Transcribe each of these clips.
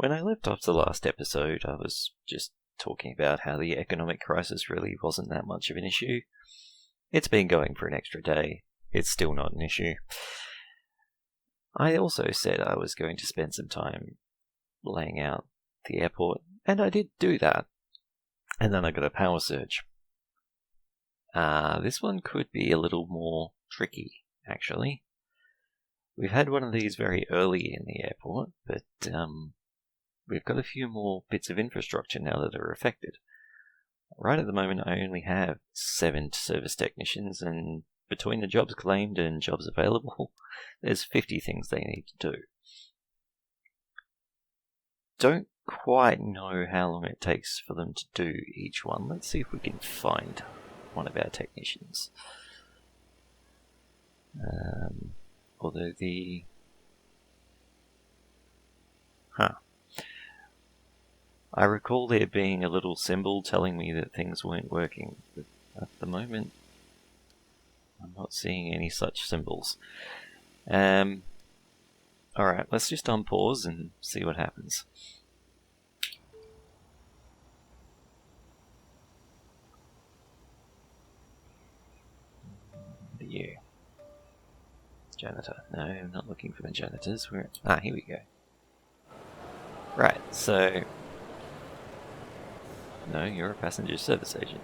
When I left off the last episode, I was just talking about how the economic crisis really wasn't that much of an issue. It's been going for an extra day. It's still not an issue. I also said I was going to spend some time laying out the airport, and I did do that. And then I got a power surge. This one could be a little more tricky, actually. We've had one of these very early in the airport, but we've got a few more bits of infrastructure now that are affected. Right at the moment, I only have 7 service technicians, and between the jobs claimed and jobs available, there's 50 things they need to do. Don't quite know how long it takes for them to do each one. Let's see if we can find one of our technicians. Although the... I recall there being a little symbol telling me that things weren't working, but at the moment I'm not seeing any such symbols. Alright, let's just unpause and see what happens. You. Janitor. No, I'm not looking for the janitors. Here we go. Right, so... No, you're a passenger service agent.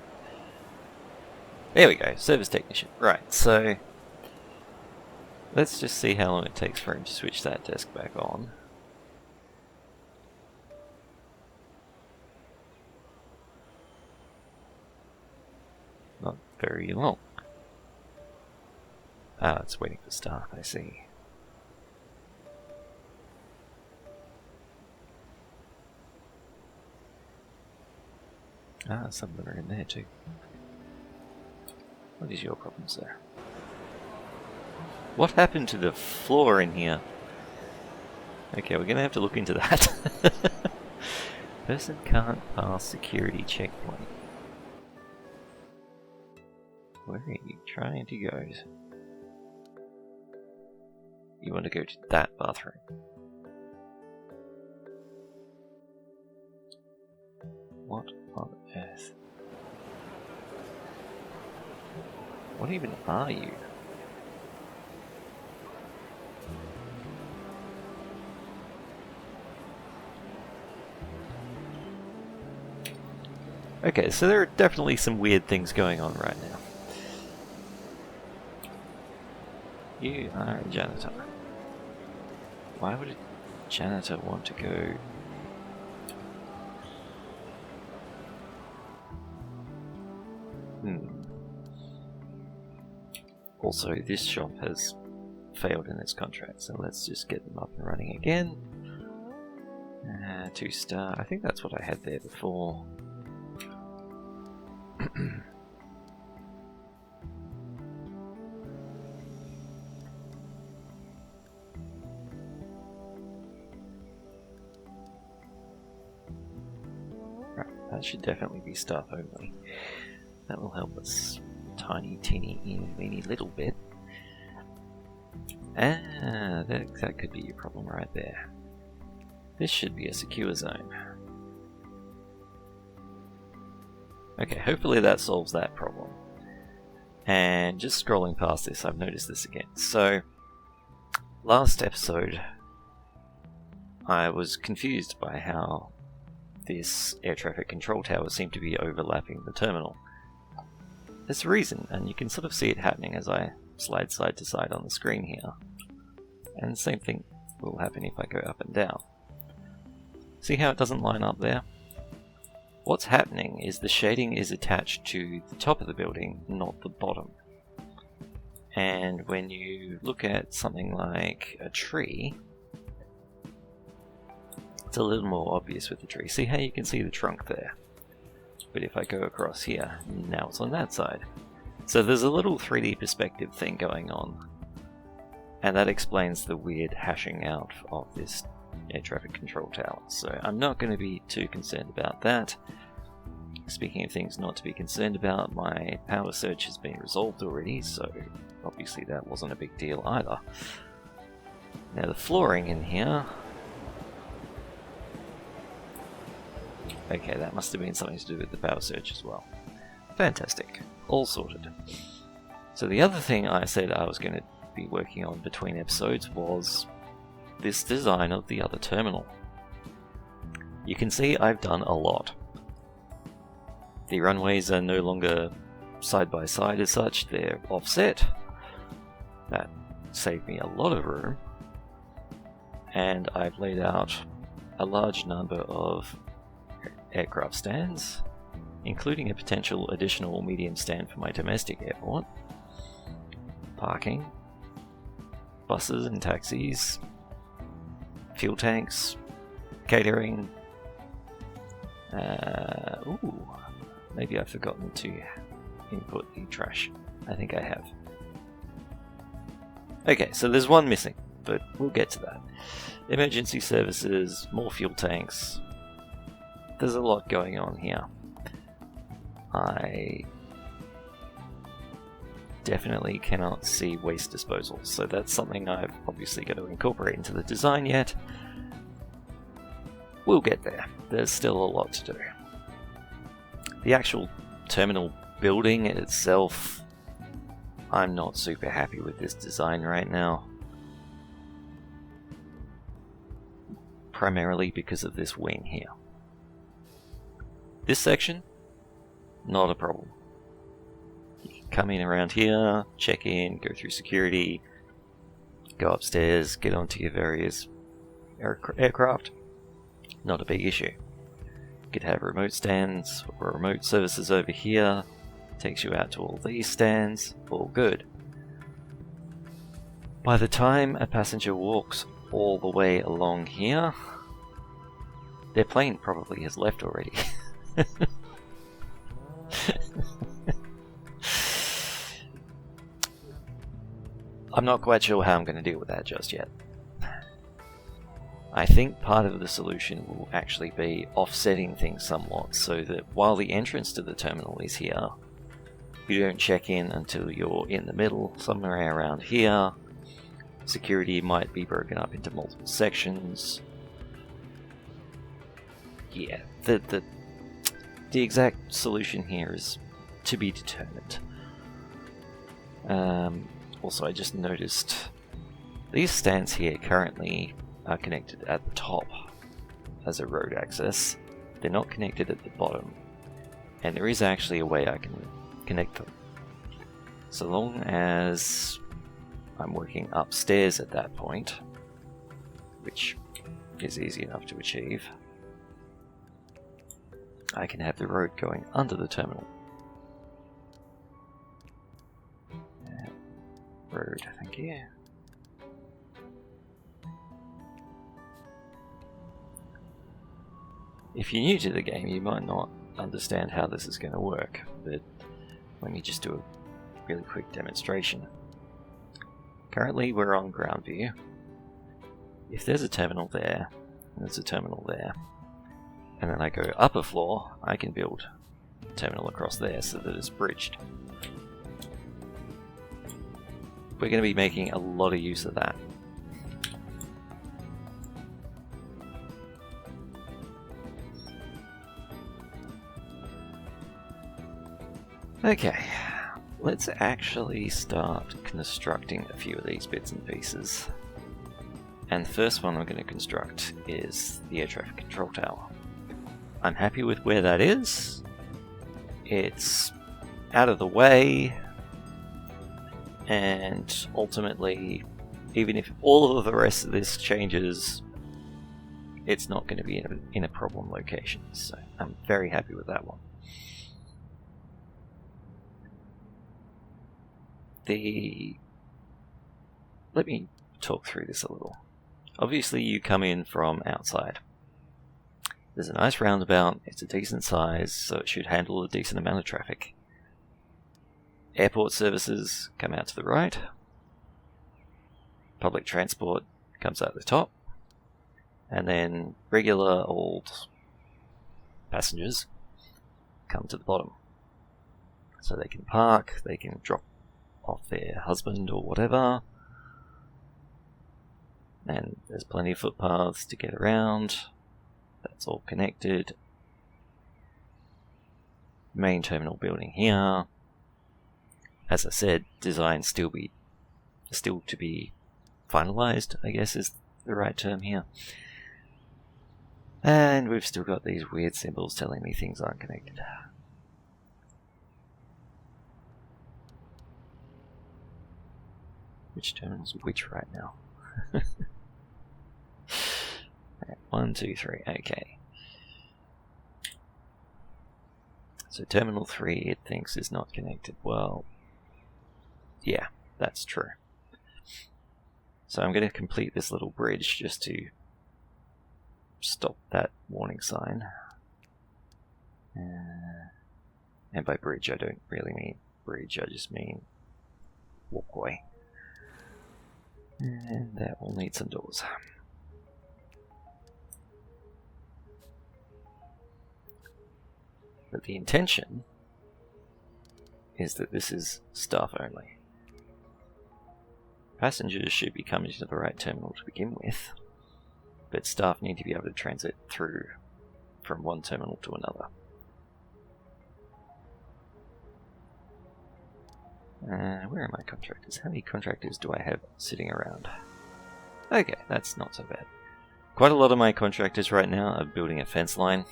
There we go, service technician. Right, so... Let's just see how long it takes for him to switch that desk back on. Not very long. It's waiting for staff, I see. Some of them are in there too. What is your problem, sir? What happened to the floor in here? Okay, we're gonna have to look into that. Person can't pass security checkpoint. Where are you trying to go? You want to go to that bathroom. What on earth? What even are you? Okay, so there are definitely some weird things going on right now. You are a janitor. Why would a janitor want to go... Also, this shop has failed in its contract, so let's just get them up and running again. 2-star. I think that's what I had there before. Right, that should definitely be staff only. That will help us tiny, teeny little bit. That could be your problem right there. This should be a secure zone. Okay, hopefully that solves that problem. And just scrolling past this, I've noticed this again. So, last episode, I was confused by how this air traffic control tower seemed to be overlapping the terminal. There's a reason, and you can sort of see it happening as I slide side to side on the screen here. And the same thing will happen if I go up and down. See how it doesn't line up there? What's happening is the shading is attached to the top of the building, not the bottom. And when you look at something like a tree, it's a little more obvious with the tree. See how you can see the trunk there? But if I go across here, now it's on that side. So there's a little 3D perspective thing going on. And that explains the weird hashing out of this air traffic control tower. So I'm not going to be too concerned about that. Speaking of things not to be concerned about, my power surge has been resolved already, so obviously that wasn't a big deal either. Now the flooring in here Okay, that must have been something to do with the power surge as well. Fantastic. All sorted. So the other thing I said I was going to be working on between episodes was this design of the other terminal. You can see I've done a lot. The runways are no longer side by side as such, they're offset. That saved me a lot of room. And I've laid out a large number of aircraft stands, including a potential additional medium stand for my domestic airport, parking, buses and taxis, fuel tanks, catering. Ooh, maybe I've forgotten to input the trash. I think I have. Okay, so there's one missing, but we'll get to that. Emergency services, more fuel tanks. There's a lot going on here. I definitely cannot see waste disposal, so that's something I've obviously got to incorporate into the design yet. We'll get there. There's still a lot to do. The actual terminal building itself, I'm not super happy with this design right now. Primarily because of this wing here. This section, not a problem. You can come in around here, check in, go through security, go upstairs, get onto your various aircraft. Not a big issue. You could have remote stands or remote services over here. Takes you out to all these stands. All good. By the time a passenger walks all the way along here, their plane probably has left already. I'm not quite sure how I'm going to deal with that just yet. I think part of the solution will actually be offsetting things somewhat so that while the entrance to the terminal is here, you don't check in until you're in the middle, somewhere around here. Security might be broken up into multiple sections. Yeah, the exact solution here is to be determined. Also, I just noticed these stands here currently are connected at the top as a road access. They're not connected at the bottom, and there is actually a way I can connect them. So long as I'm working upstairs at that point, which is easy enough to achieve, I can have the road going under the terminal. Road, thank you. If you're new to the game, you might not understand how this is going to work, but let me just do a really quick demonstration. Currently we're on ground view. If there's a terminal there, and there's a terminal there, and then I go up a floor, I can build a terminal across there so that it's bridged. We're going to be making a lot of use of that. Okay, let's actually start constructing a few of these bits and pieces. And the first one I'm going to construct is the air traffic control tower. I'm happy with where that is. It's out of the way, and ultimately, even if all of the rest of this changes, it's not going to be in a problem location. So I'm very happy with that one. Let me talk through this a little. Obviously you come in from outside. There's a nice roundabout, it's a decent size, so it should handle a decent amount of traffic. Airport services come out to the right. Public transport comes out the top. And then regular old passengers come to the bottom. So they can park, they can drop off their husband or whatever, and there's plenty of footpaths to get around. That's all connected. main terminal building here. As I said, design still to be finalized, I guess is the right term here. And we've still got these weird symbols telling me things aren't connected. Which terminal's which right now? 1, 2, 3, okay. So terminal 3 it thinks is not connected. Well, yeah, that's true. So I'm going to complete this little bridge just to stop that warning sign. And by bridge I don't really mean bridge, I just mean walkway. And that will need some doors. But the intention is that this is staff only. Passengers should be coming to the right terminal to begin with, but staff need to be able to transit through from one terminal to another. Where are my contractors? How many contractors do I have sitting around? Okay, that's not so bad. Quite a lot of my contractors right now are building a fence line.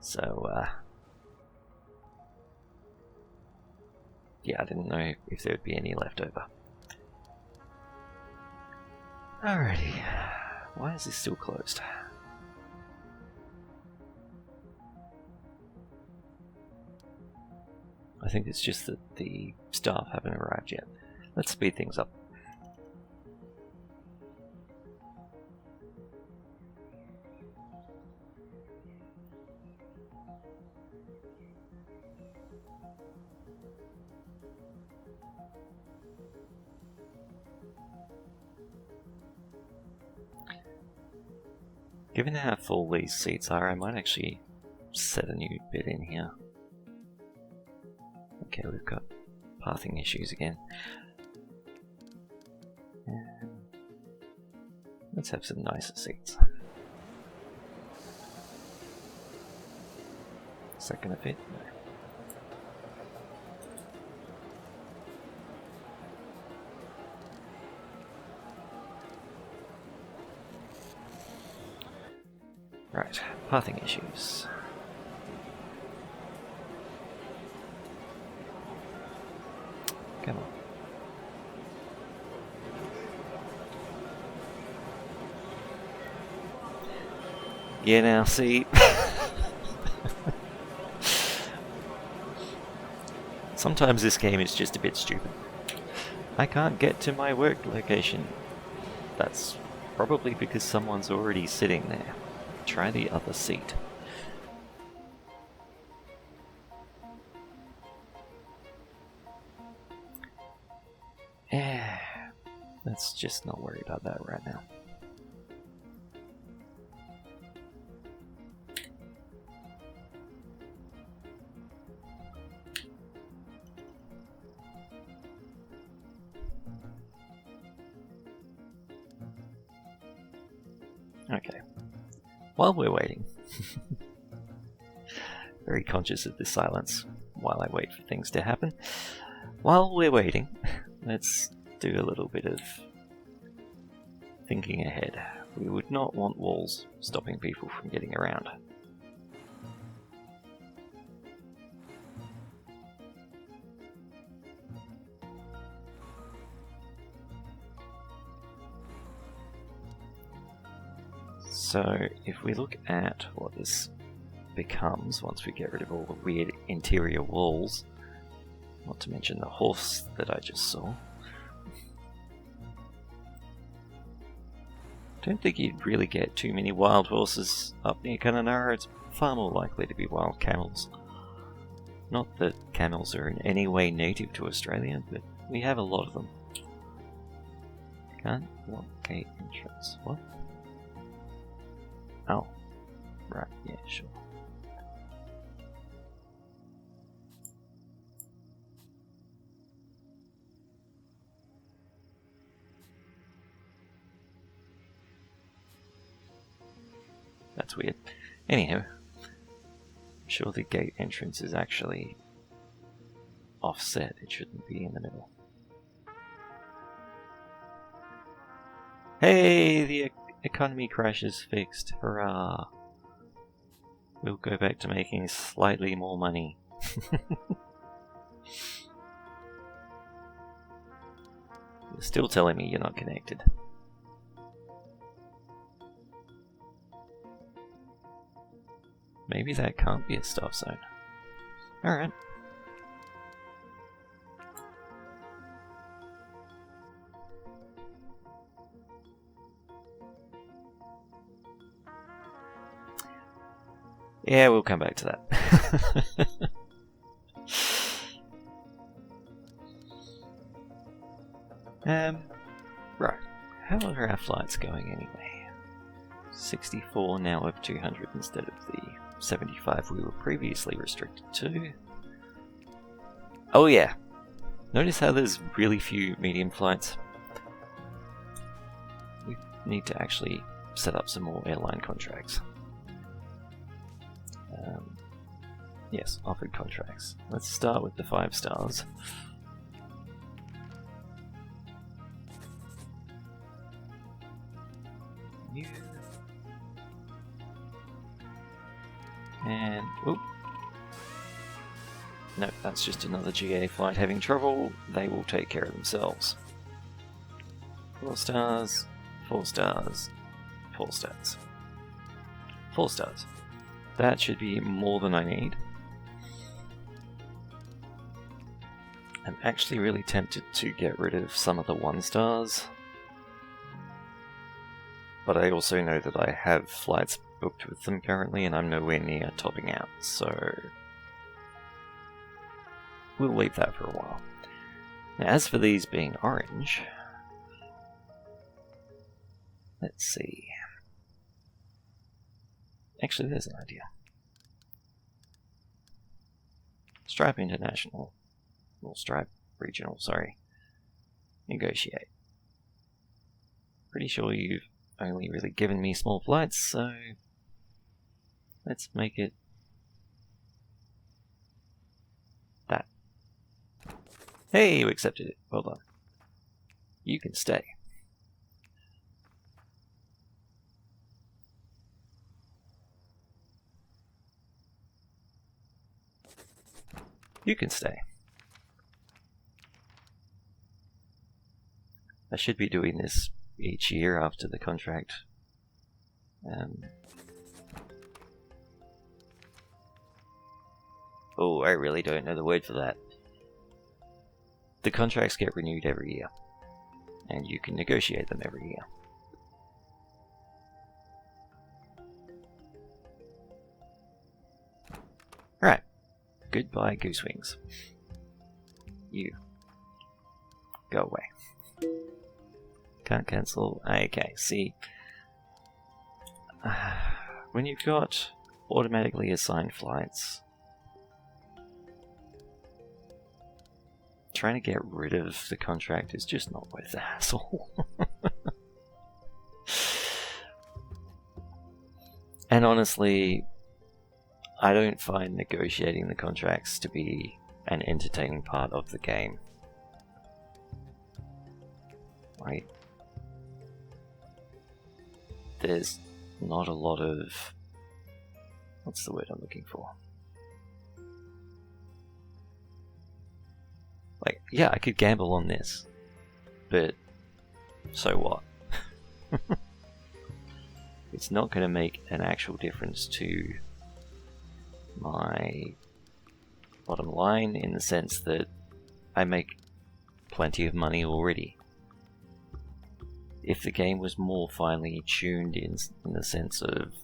So, yeah, I didn't know if there would be any left over. Alrighty. Why is this still closed? I think it's just that the staff haven't arrived yet. Let's speed things up. Given how full these seats are, I might actually set a new bit in here. Okay, we've got pathing issues again. And let's have some nicer seats. Is that gonna fit? No. Right, pathing issues. Come on. Yeah, now see. Sometimes this game is just a bit stupid. I can't get to my work location. That's probably because someone's already sitting there. Try the other seat. Yeah, let's just not worry about that right now. Okay. While we're waiting, very conscious of the silence while I wait for things to happen. While we're waiting, let's do a little bit of thinking ahead. We would not want walls stopping people from getting around. So if we look at what this becomes once we get rid of all the weird interior walls, not to mention the horse that I just saw, don't think you'd really get too many wild horses up near Kununurra. It's far more likely to be wild camels. Not that camels are in any way native to Australia, but we have a lot of them. Can't block gate entrance. What? Oh, right, yeah, sure. That's weird. Anyhow, sure the gate entrance is actually offset. It shouldn't be in the middle. Hey, the economy crash is fixed. Hurrah! We'll go back to making slightly more money. You're still telling me you're not connected. Maybe that can't be a stop zone. Alright. Yeah, we'll come back to that. Right. How are our flights going anyway? 64 now of 200 instead of the 75 we were previously restricted to. Oh yeah. Notice how there's really few medium flights? We need to actually set up some more airline contracts. Yes, offered contracts. Let's start with the 5 stars. New. And, oop. No, that's just another GA flight having trouble. They will take care of themselves. 4 stars, 4 stars, 4 stars. 4 stars. That should be more than I need. I'm actually really tempted to get rid of some of the 1 stars. But I also know that I have flights booked with them currently and I'm nowhere near topping out, so we'll leave that for a while. Now, as for these being orange, let's see. Actually, there's an idea. Stripe International. Or Stripe Regional, sorry. Negotiate. Pretty sure you've only really given me small flights, so let's make it that. Hey, you accepted it. Well done. You can stay. You can stay. I should be doing this each year after the contract. Oh, I really don't know the word for that. The contracts get renewed every year, and you can negotiate them every year. Right. Goodbye, Goosewings. You. Go away. Can't cancel. Okay, see. When you've got automatically assigned flights, trying to get rid of the contract is just not worth the hassle. And honestly, I don't find negotiating the contracts to be an entertaining part of the game. Right? There's not a lot of... what's the word I'm looking for? Like, yeah, I could gamble on this, but so what? It's not going to make an actual difference to my bottom line in the sense that I make plenty of money already. If the game was more finely tuned in the sense of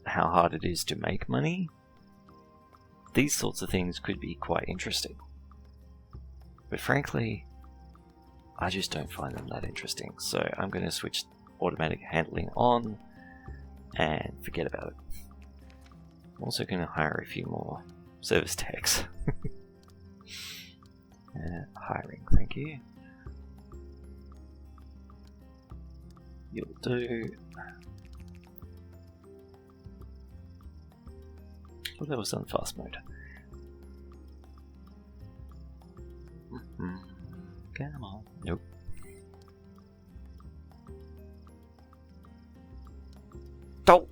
how hard it is to make money, these sorts of things could be quite interesting. But frankly, I just don't find them that interesting, so I'm going to switch automatic handling on and forget about it. I'm also going to hire a few more service techs. Hiring, thank you. You'll do. Well, that was on fast mode. Come on. Nope. Oh!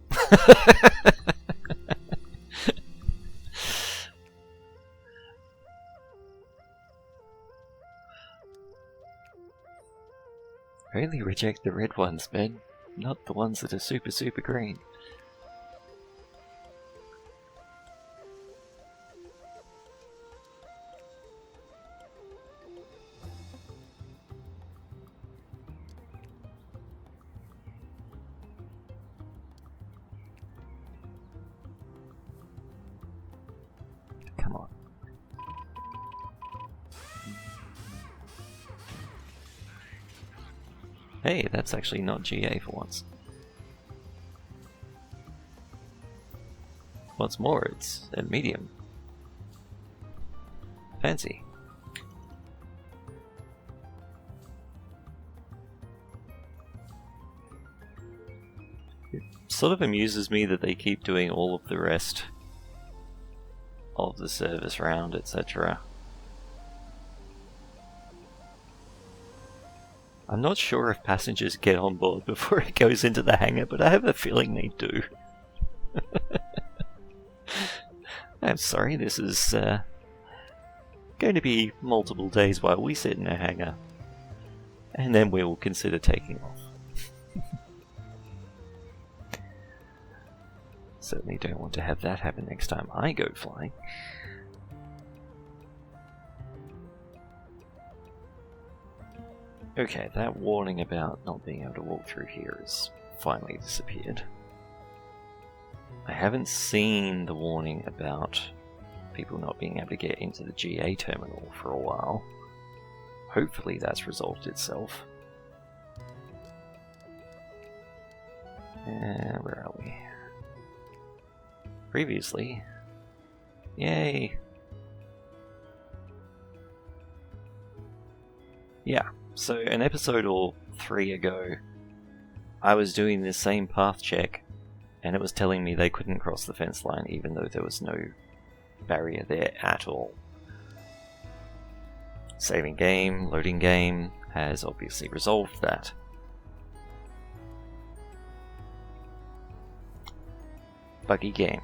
Only reject the red ones, man. Not the ones that are super green. Come on. Hey, that's actually not GA for once. What's more, it's a medium. Fancy. It sort of amuses me that they keep doing all of the rest of the service round, etc. I'm not sure if passengers get on board before it goes into the hangar, but I have a feeling they do. I'm sorry, this is going to be multiple days while we sit in a hangar, and then we will consider taking off. Certainly don't want to have that happen next time I go flying. Okay, that warning about not being able to walk through here has finally disappeared. I haven't seen the warning about people not being able to get into the GA terminal for a while. Hopefully that's resolved itself. Where are we? Previously. Yay! Yeah, so an episode or 3 ago, I was doing this same path check, and it was telling me they couldn't cross the fence line even though there was no barrier there at all. Saving game, loading game, has obviously resolved that. Buggy game.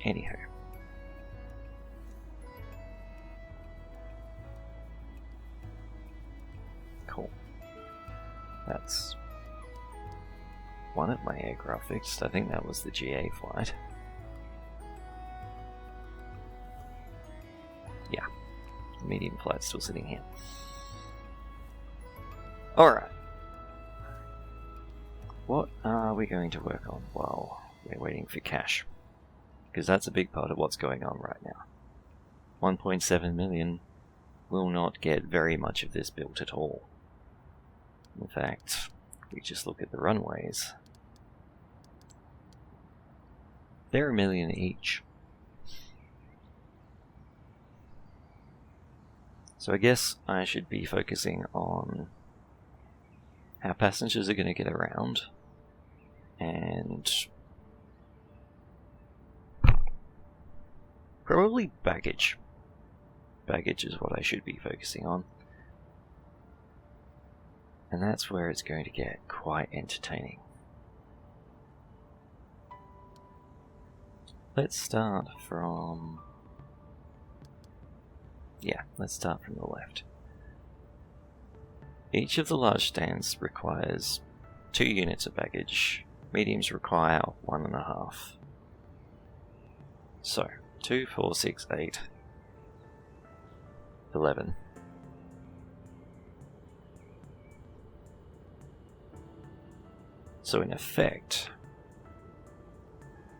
Anywho. Cool. That's one of my aircraft fixed. I think that was the GA flight. Yeah. The medium flight's still sitting here. Alright. What are we going to work on while we're waiting for cash? Because that's a big part of what's going on right now. 1.7 million will not get very much of this built at all. In fact, if we just look at the runways, they're $1 million each. So I guess I should be focusing on how passengers are going to get around, and probably baggage. Baggage is what I should be focusing on. And that's where it's going to get quite entertaining. Let's start from... yeah, let's start from the left. Each of the large stands requires 2 units of baggage. Mediums require 1.5. So, 2, 4, 6, 8, 11. So in effect,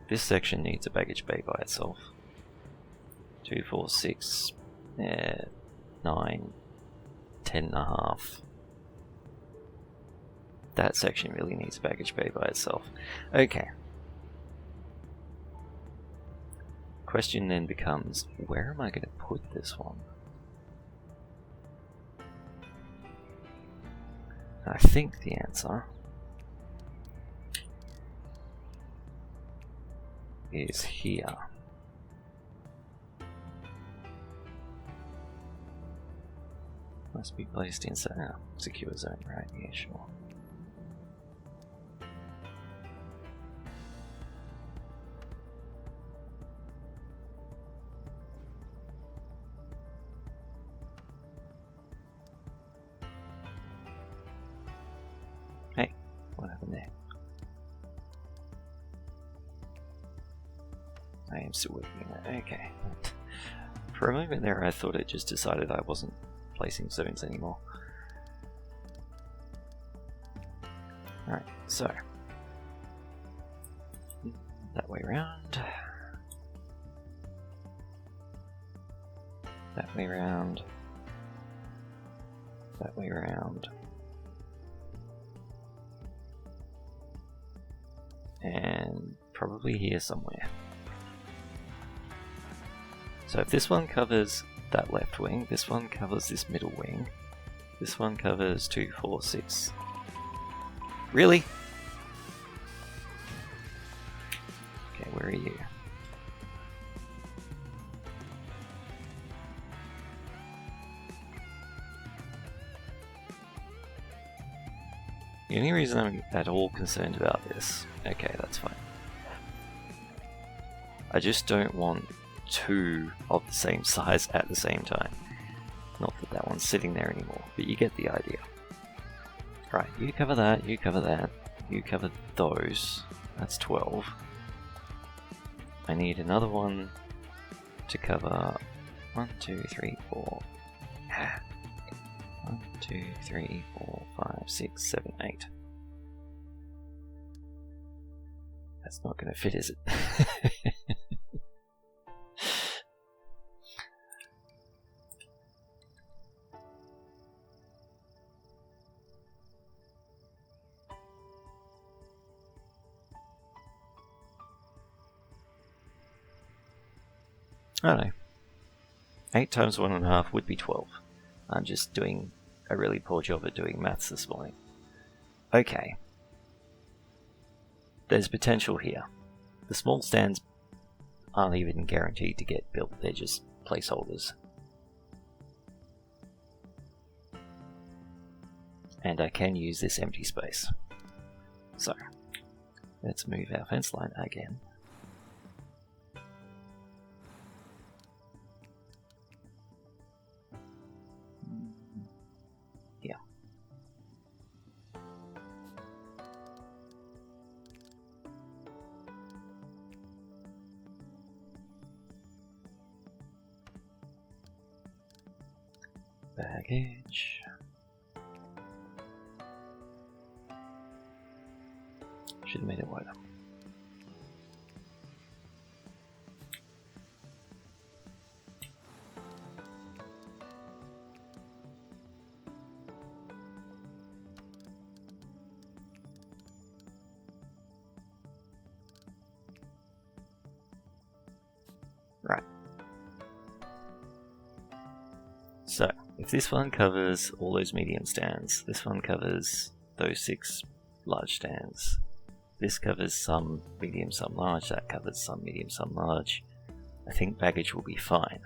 this section needs a baggage bay by itself. 2, 4, 6, 9, 10.5. That section really needs a baggage bay by itself. Okay. Question then becomes, where am I going to put this one? I think the answer is here. Must be placed inside a secure zone, right? Yeah, sure. Hey, what happened there? I am still working on that. Okay. For a moment there, I thought it just decided I wasn't placing zones anymore. Alright, so that way around. That way around. That way around. And probably here somewhere. So if this one covers that left wing, this one covers this middle wing, this one covers 2, 4, 6. Really? Okay, where are you? The only reason I'm at all concerned about this, okay, that's fine. I just don't want 2 of the same size at the same time. Not that that one's sitting there anymore, but you get the idea. Right, you cover that, you cover that, you cover those. That's 12. I need another one to cover 1, 2, 3, 4. 1, 2, 3, 4, 5, 6, 7, 8. That's not going to fit, is it? I don't know. 8 times 1.5 would be 12. I'm just doing a really poor job at doing maths this morning. Okay. There's potential here. The small stands aren't even guaranteed to get built, they're just placeholders. And I can use this empty space. So, let's move our fence line again. Yeah. Baggage. Should have made it wider. Right. So, if this one covers all those medium stands, this one covers those 6 large stands, this covers some medium, some large, that covers some medium, some large, I think baggage will be fine.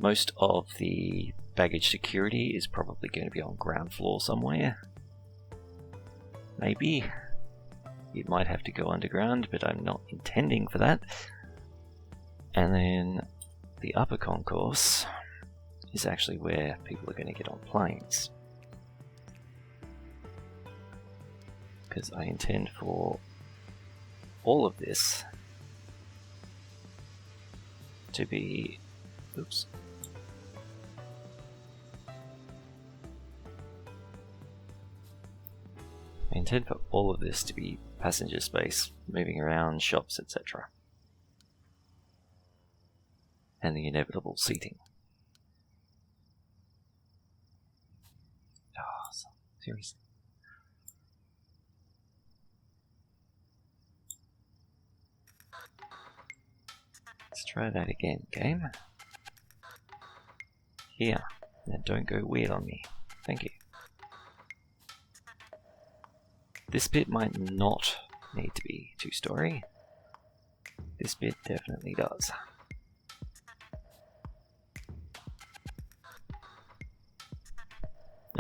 Most of the baggage security is probably going to be on ground floor somewhere. Maybe. It might have to go underground, but I'm not intending for that. And then the upper concourse is actually where people are going to get on planes. Because I intend for all of this to be... Oops. I intend for all of this to be passenger space, moving around, shops, etc. And the inevitable seating. Oh, seriously. Let's try that again, game. Here. Now don't go weird on me. Thank you. This bit might not need to be 2-story. This bit definitely does.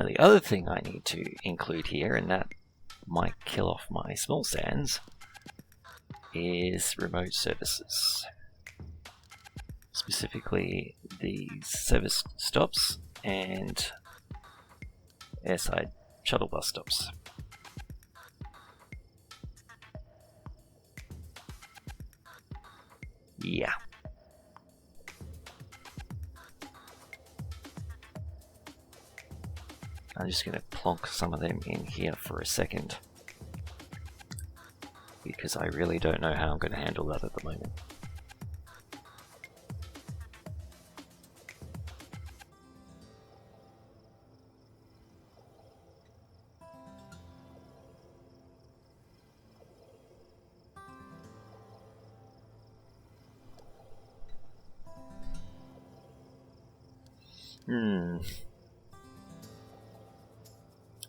Now the other thing I need to include here, and that might kill off my small sands, is remote services. Specifically these service stops and airside shuttle bus stops. Yeah. I'm just going to plonk some of them in here for a second, because I really don't know how I'm going to handle that at the moment.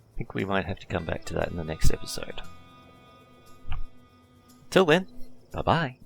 I think we might have to come back to that in the next episode. Till then, bye-bye.